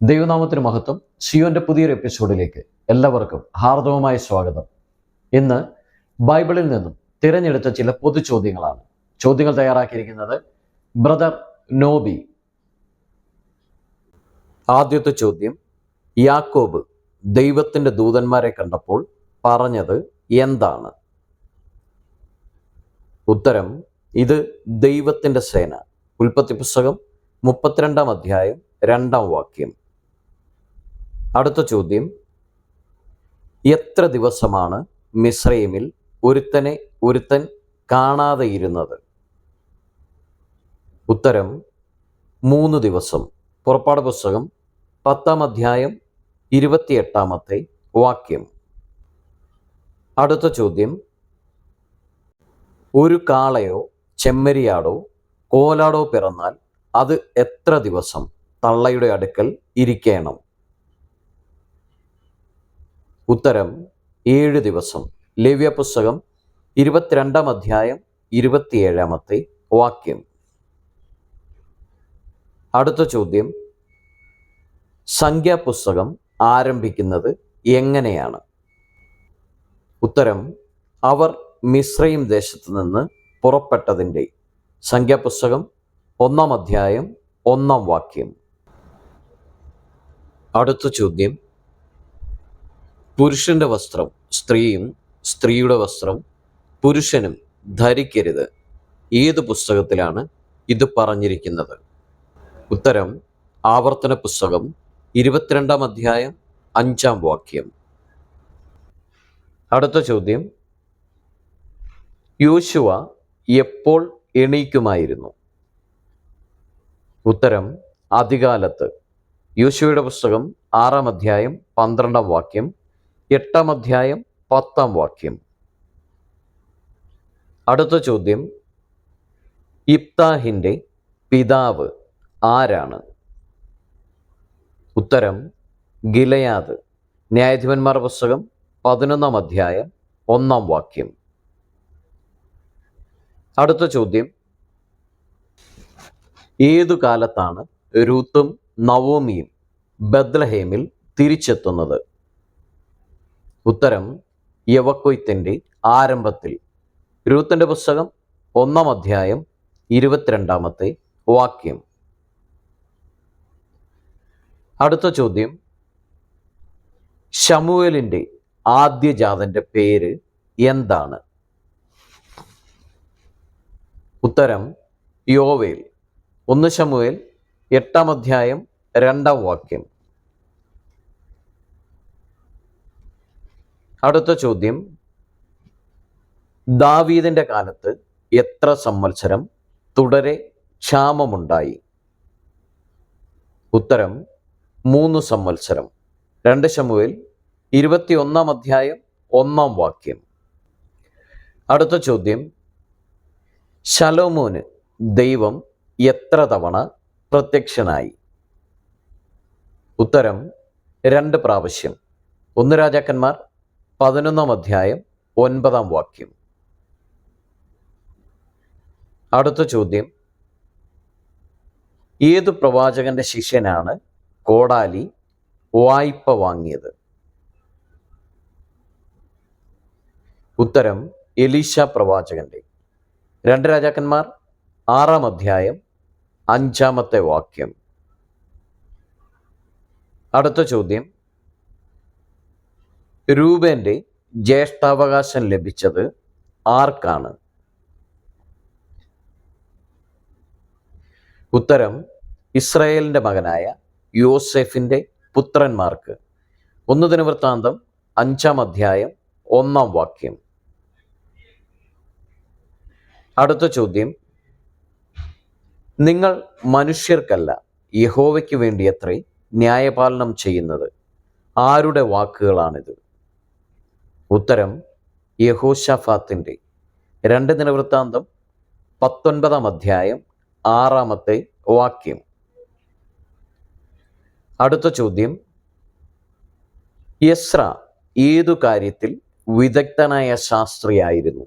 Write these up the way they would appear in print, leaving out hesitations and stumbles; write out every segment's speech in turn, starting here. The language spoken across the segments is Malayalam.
ദൈവനാമത്തിന് മഹത്വം. സിയോന്റെ പുതിയൊരു എപ്പിസോഡിലേക്ക് എല്ലാവർക്കും ഹാർദവമായ സ്വാഗതം. ഇന്ന് ബൈബിളിൽ നിന്നും തിരഞ്ഞെടുത്ത ചില പൊതു ചോദ്യങ്ങളാണ്. ചോദ്യങ്ങൾ തയ്യാറാക്കിയിരിക്കുന്നത് ബ്രദർ നോബി. ആദ്യത്തെ ചോദ്യം, യാക്കോബ് ദൈവത്തിന്റെ ദൂതന്മാരെ കണ്ടപ്പോൾ പറഞ്ഞത് എന്താണ്? ഉത്തരം, ഇത് ദൈവത്തിന്റെ സേന. ഉൽപ്പത്തി പുസ്തകം 32 അധ്യായം 2 വാക്യം. അടുത്ത ചോദ്യം, എത്ര ദിവസമാണ് മിസ്രൈമിൽ ഒരുത്തൻ കാണാതെയിരുന്നത്? ഉത്തരം, 3 ദിവസം. പുറപ്പാട് പുസ്തകം 10 അധ്യായം 28 വാക്യം. അടുത്ത ചോദ്യം, ഒരു കാളയോ ചെമ്മരിയാടോ കോലാടോ പിറന്നാൽ അത് എത്ര ദിവസം തള്ളയുടെ അടുക്കൽ ഇരിക്കണം? ഉത്തരം, 7 ദിവസം. ലേവ്യ പുസ്തകം 22 അധ്യായം 27 വാക്യം. അടുത്ത ചോദ്യം, സംഖ്യാപുസ്തകം ആരംഭിക്കുന്നത് എങ്ങനെയാണ്? ഉത്തരം, അവർ മിസ്രയീം ദേശത്ത് നിന്ന് പുറപ്പെട്ടതിൻ്റെ. സംഖ്യാപുസ്തകം 1 അധ്യായം 1 വാക്യം. അടുത്ത ചോദ്യം, പുരുഷന്റെ വസ്ത്രം സ്ത്രീയും സ്ത്രീയുടെ വസ്ത്രം പുരുഷനും ധരിക്കരുത്. ഏത് പുസ്തകത്തിലാണ് ഇത് പറഞ്ഞിരിക്കുന്നത്? ഉത്തരം, ആവർത്തന പുസ്തകം 22 അധ്യായം 5 വാക്യം. അടുത്ത ചോദ്യം, യോശുവ എപ്പോൾ എണീക്കുമായിരുന്നു? ഉത്തരം, അതികാലത്ത്. യോശുവയുടെ പുസ്തകം 6 അധ്യായം 12 വാക്യം, 8 അധ്യായം 10 വാക്യം. അടുത്ത ചോദ്യം, ഇബ്താഹിന്റെ പിതാവ് ആരാണ്? ഉത്തരം, ഗിലെയാദ്. ന്യായാധിപന്മാർ പുസ്തകം 11 അധ്യായം 1 വാക്യം. അടുത്ത ചോദ്യം, ഏതു കാലത്താണ് രൂത്തും നവോമിയും ബത്ലഹേമിൽ തിരിച്ചെത്തുന്നത്? ഉത്തരം, യവക്കൊയ്ത്തിന്റെ ആരംഭത്തിൽ. രൂത്തിന്റെ പുസ്തകം 1 അധ്യായം 22 വാക്യം. അടുത്ത ചോദ്യം, ശമൂവേലിന്റെ ആദ്യജാതന്റെ പേര് എന്താണ്? ഉത്തരം, യോവേൽ. 1 ശമൂവേൽ 8 അധ്യായം 2 വാക്യം. അടുത്ത ചോദ്യം, ദാവീദിന്റെ കാലത്ത് എത്ര സംവത്സരം തുടരെ ക്ഷാമമുണ്ടായി? ഉത്തരം, 3 സംവത്സരം. 2 ശമൂവേൽ 21 അധ്യായം 1 വാക്യം. അടുത്ത ചോദ്യം, ശലോമോന് ദൈവം എത്ര തവണ പ്രത്യക്ഷനായി? ഉത്തരം, 2 പ്രാവശ്യം. 1 രാജാക്കന്മാർ 11 അധ്യായം 9 വാക്യം. അടുത്ത ചോദ്യം, ഏതു പ്രവാചകന്റെ ശിഷ്യനാണ് കോടാലി വായ്പ വാങ്ങിയത്? ഉത്തരം, എലീശ പ്രവാചകന്റെ. 2 രാജാക്കന്മാർ 6 അധ്യായം 5 വാക്യം. അടുത്ത ചോദ്യം, രൂബേന്റെ ജ്യേഷ്ഠാവകാശം ലഭിച്ചത് ആർക്കാണ്? ഉത്തരം, ഇസ്രായേലിന്റെ മകനായ യോസേഫിന്റെ പുത്രന്മാർക്ക്. 1 ദിനവൃത്താന്തം 5 അധ്യായം 1 വാക്യം. അടുത്ത ചോദ്യം, നിങ്ങൾ മനുഷ്യർക്കല്ല യഹോവയ്ക്ക് വേണ്ടിയത്രേ ന്യായപാലനം ചെയ്യുന്നത്. ആരുടെ വാക്കുകളാണിത്? ഉത്തരം, യഹോശാഫാത്തിന്റെ. 2 ദിനവൃത്താന്തം 19 അധ്യായം 6 വാക്യം. അടുത്ത ചോദ്യം, യെസ്ര ഏതു കാര്യത്തിൽ വിദഗ്ധനായ ശാസ്ത്രിയായിരുന്നു?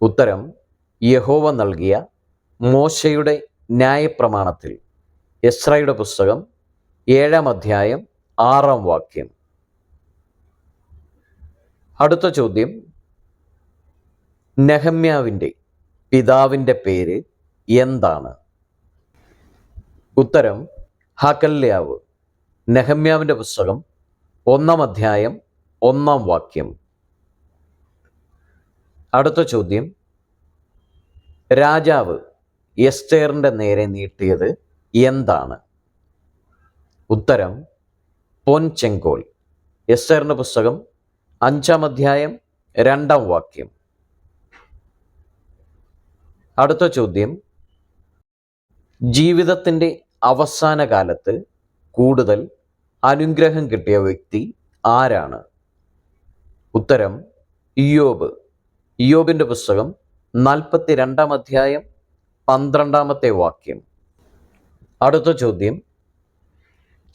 ഉത്തരം, യഹോവ നൽകിയ മോശയുടെ ന്യായപ്രമാണത്തിൽ എസ്രയുടെ പുസ്തകം 7-ാം അധ്യായം 6-ാം വാക്യം. അടുത്ത ചോദ്യം, നെഹമ്യാവിൻ്റെ പിതാവിൻ്റെ പേര് എന്താണ്? ഉത്തരം ഹകല്യാവ്. നെഹമ്യാവിൻ്റെ പുസ്തകം 1-ാം അധ്യായം 1-ാം വാക്യം. അടുത്ത ചോദ്യം, രാജാവ് എസ്തേറിൻ്റെ നേരെ നീട്ടിയത് എന്താണ്? ഉത്തരം പൊൻചെങ്കോൽ. എസ്തേറിൻ്റെ പുസ്തകം 5-ാം അധ്യായം 2-ാം വാക്യം. അടുത്ത ചോദ്യം, ജീവിതത്തിൻ്റെ അവസാന കാലത്ത് കൂടുതൽ അനുഗ്രഹം കിട്ടിയ വ്യക്തി ആരാണ്? ഉത്തരം ഇയ്യോബ്. ഇയ്യോബിൻ്റെ പുസ്തകം 42-ാം അധ്യായം 12-ാമത്തെ വാക്യം. അടുത്ത ചോദ്യം,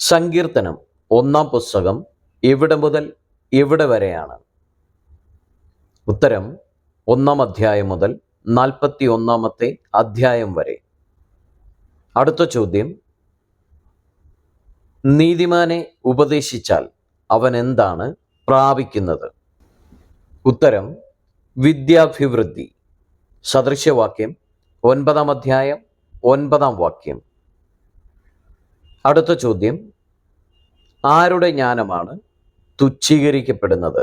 സങ്കീർത്തനം 1-ാം പുസ്തകം എവിടെ മുതൽ എവിടെ വരെയാണ്? ഉത്തരം 1-ാം അധ്യായം മുതൽ 41-ാമത്തെ അധ്യായം വരെ. അടുത്ത ചോദ്യം, നീതിമാനെ ഉപദേശിച്ചാൽ അവൻ എന്താണ് പ്രാപിക്കുന്നത്? ഉത്തരം വിദ്യാഭിവൃദ്ധി. സദൃശ്യവാക്യം 9-ാം അധ്യായം 9-ാം വാക്യം. അടുത്ത ചോദ്യം, ആരുടെ ജ്ഞാനമാണ് തുച്ഛീകരിക്കപ്പെടുന്നത്?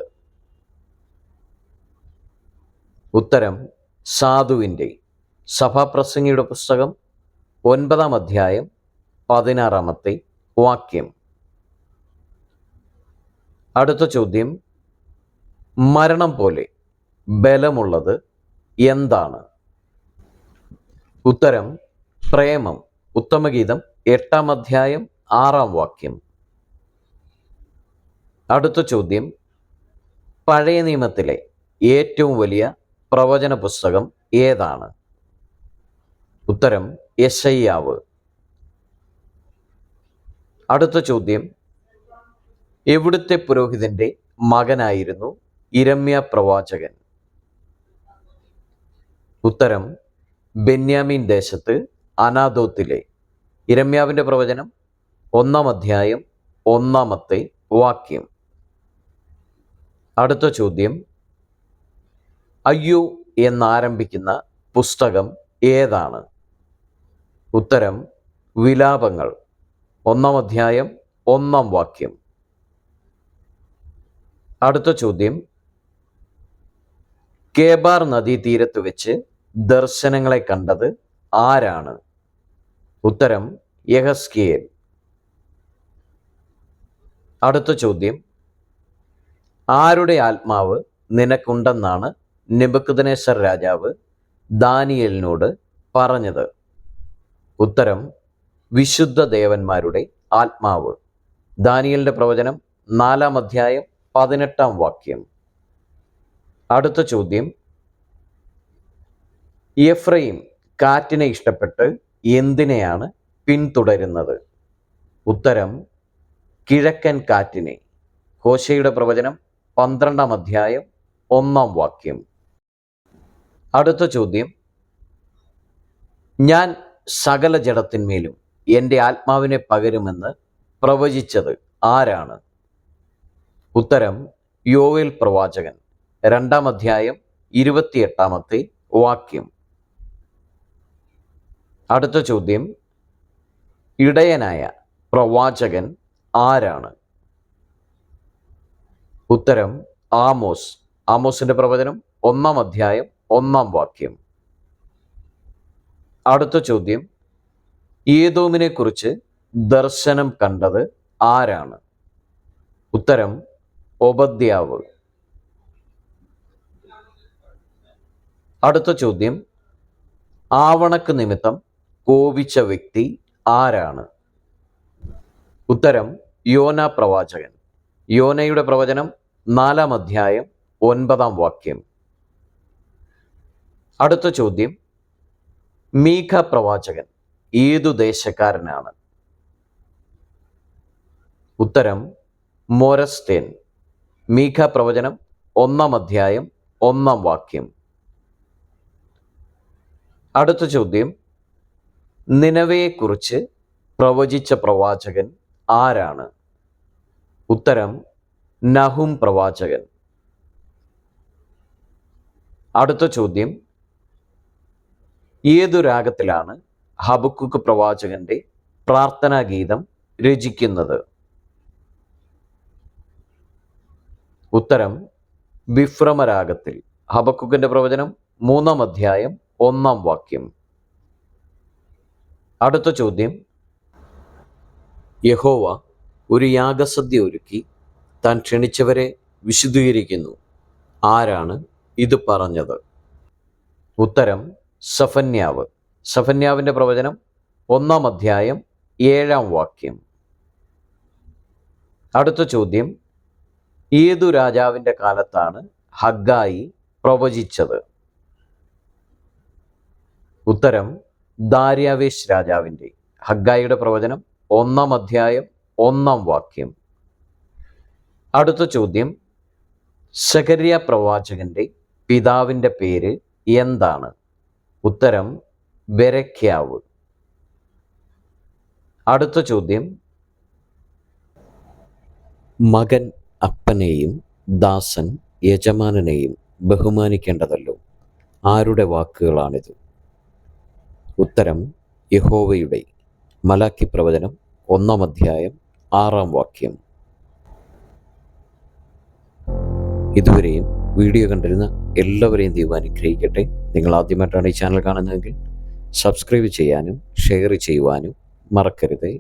ഉത്തരം സാധുവിൻ്റെ. സഭാപ്രസംഗിയുടെ പുസ്തകം 9-ാം അധ്യായം 16-ാമത്തെ വാക്യം. അടുത്ത ചോദ്യം, മരണം പോലെ ബലമുള്ളത് എന്താണ്? ഉത്തരം പ്രേമം. ഉത്തമഗീതം 8-ാം അധ്യായം 6-ാം വാക്യം. അടുത്ത ചോദ്യം, പഴയ നിയമത്തിലെ ഏറ്റവും വലിയ പ്രവചന പുസ്തകം ഏതാണ്? ഉത്തരം യെശയ്യാവ്. അടുത്ത ചോദ്യം, എവിടുത്തെ പുരോഹിതന്റെ മകനായിരുന്നു യിരെമ്യാ പ്രവാചകൻ? ഉത്തരം ബെന്യാമീൻ ദേശത്ത് അനാഥോത്തിലെ. യിരെമ്യാവിൻ്റെ പ്രവചനം 1-ാം അധ്യായം 1-ാമത്തെ വാക്യം. അടുത്ത ചോദ്യം, അയ്യോ എന്നാരംഭിക്കുന്ന പുസ്തകം ഏതാണ്? ഉത്തരം വിലാപങ്ങൾ. 1-ാം അധ്യായം 1-ാം വാക്യം. അടുത്ത ചോദ്യം, കേബാർ നദീതീരത്ത് വെച്ച് ദർശനങ്ങളെ കണ്ടത് ആരാണ്? ഉത്തരം യെഹസ്കേൽ. അടുത്ത ചോദ്യം, ആരുടെ ആത്മാവ് നിനക്കുണ്ടെന്നാണ് നെബൂഖദ്നേസർ രാജാവ് ദാനിയേലിനോട് പറഞ്ഞത്? ഉത്തരം വിശുദ്ധ ദേവന്മാരുടെ ആത്മാവ്. ദാനിയേലിൻ്റെ പ്രവചനം 4-ാം അധ്യായം 18-ാം വാക്യം. അടുത്ത ചോദ്യം, എഫ്രയീം കാറ്റിനെ ഇഷ്ടപ്പെട്ട് എന്തിനെയാണ് പിന്തുടരുന്നത്? ഉത്തരം കിഴക്കൻ കാറ്റിനെ. ഹോശേയുടെ പ്രവചനം 12-ാം അധ്യായം 1-ാം വാക്യം. അടുത്ത ചോദ്യം, ഞാൻ സകല ജഡത്തിന്മേലും എൻ്റെ ആത്മാവിനെ പകരുമെന്ന് പ്രവചിച്ചത് ആരാണ്? ഉത്തരം യോവേൽ പ്രവാചകൻ. 2-ാം അധ്യായം 28-ാമത്തെ വാക്യം. അടുത്ത ചോദ്യം, ഇടയനായ പ്രവാചകൻ ആരാണ്? ഉത്തരം ആമോസ്. ആമോസിന്റെ പ്രവചനം 1-ാം അധ്യായം 1-ാം വാക്യം. അടുത്ത ചോദ്യം, ഏദോമിനെ കുറിച്ച് ദർശനം കണ്ടത് ആരാണ്? ഉത്തരം ഓബദ്യാവ്. അടുത്ത ചോദ്യം, ആവണക്ക് നിമിത്തം കോപിച്ച വ്യക്തി ആരാണ്? ഉത്തരം യോന പ്രവാചകൻ. യോനയുടെ പ്രവചനം 4-ാം അധ്യായം 9-ാം വാക്യം. അടുത്ത ചോദ്യം, മീഖ പ്രവാചകൻ ഏതു ദേശക്കാരനാണ്? ഉത്തരം മോരസ്തേൻ. മീഖ പ്രവചനം 1-ാം അധ്യായം 1-ാം വാക്യം. അടുത്ത ചോദ്യം, നിനവയെക്കുറിച്ച് പ്രവചിച്ച പ്രവാചകൻ ആരാണ്? ഉത്തരം നഹൂം പ്രവാചകൻ. അടുത്ത ചോദ്യം, ഏതു രാഗത്തിലാണ് ഹബക്കൂക്ക് പ്രവാചകന്റെ പ്രാർത്ഥനാ ഗീതം രചിക്കുന്നത്? ഉത്തരം വിഫ്രമരാഗത്തിൽ. ഹബക്കൂക്കിന്റെ പ്രവചനം 3-ാം അധ്യായം 1-ാം വാക്യം. അടുത്ത ചോദ്യം, യഹോവ ഒരു യാഗസദ്യ ഒരുക്കി താൻ ക്ഷണിച്ചവരെ വിശുദ്ധീകരിക്കുന്നു. ആരാണ് ഇത് പറഞ്ഞത്? ഉത്തരം സഫന്യാവ്. സഫന്യാവിന്റെ പ്രവചനം 1-ാം അധ്യായം 7-ാം വാക്യം. അടുത്ത ചോദ്യം, ഏതു രാജാവിന്റെ കാലത്താണ് ഹഗ്ഗായി പ്രവചിച്ചത്? ഉത്തരം ദാര്യാവേശ് രാജാവിന്റെ. ഹഗ്ഗായിയുടെ പ്രവചനം 1-ാം അധ്യായം 1-ാം വാക്യം. അടുത്ത ചോദ്യം, സഖര്യ പ്രവാചകന്റെ പിതാവിന്റെ പേര് എന്താണ്? ഉത്തരം ബെരെഖ്യാവ്. അടുത്ത ചോദ്യം, മകൻ അപ്പനെയും ദാസൻ യജമാനനെയും ബഹുമാനിക്കേണ്ടതല്ലോ. ആരുടെ വാക്കുകളാണിത്? ഉത്തരം യഹോവയുടെ. മലാക്കി പ്രവചനം 1-ാം അധ്യായം 6-ാം വാക്യം. ഇതുവരെയും വീഡിയോ കണ്ടിരുന്ന എല്ലാവരെയും ദൈവം അനുഗ്രഹിക്കട്ടെ. നിങ്ങൾ ആദ്യമായിട്ടാണ് ഈ ചാനൽ കാണുന്നതെങ്കിൽ സബ്സ്ക്രൈബ് ചെയ്യാനും ഷെയർ ചെയ്യുവാനും മറക്കരുത്.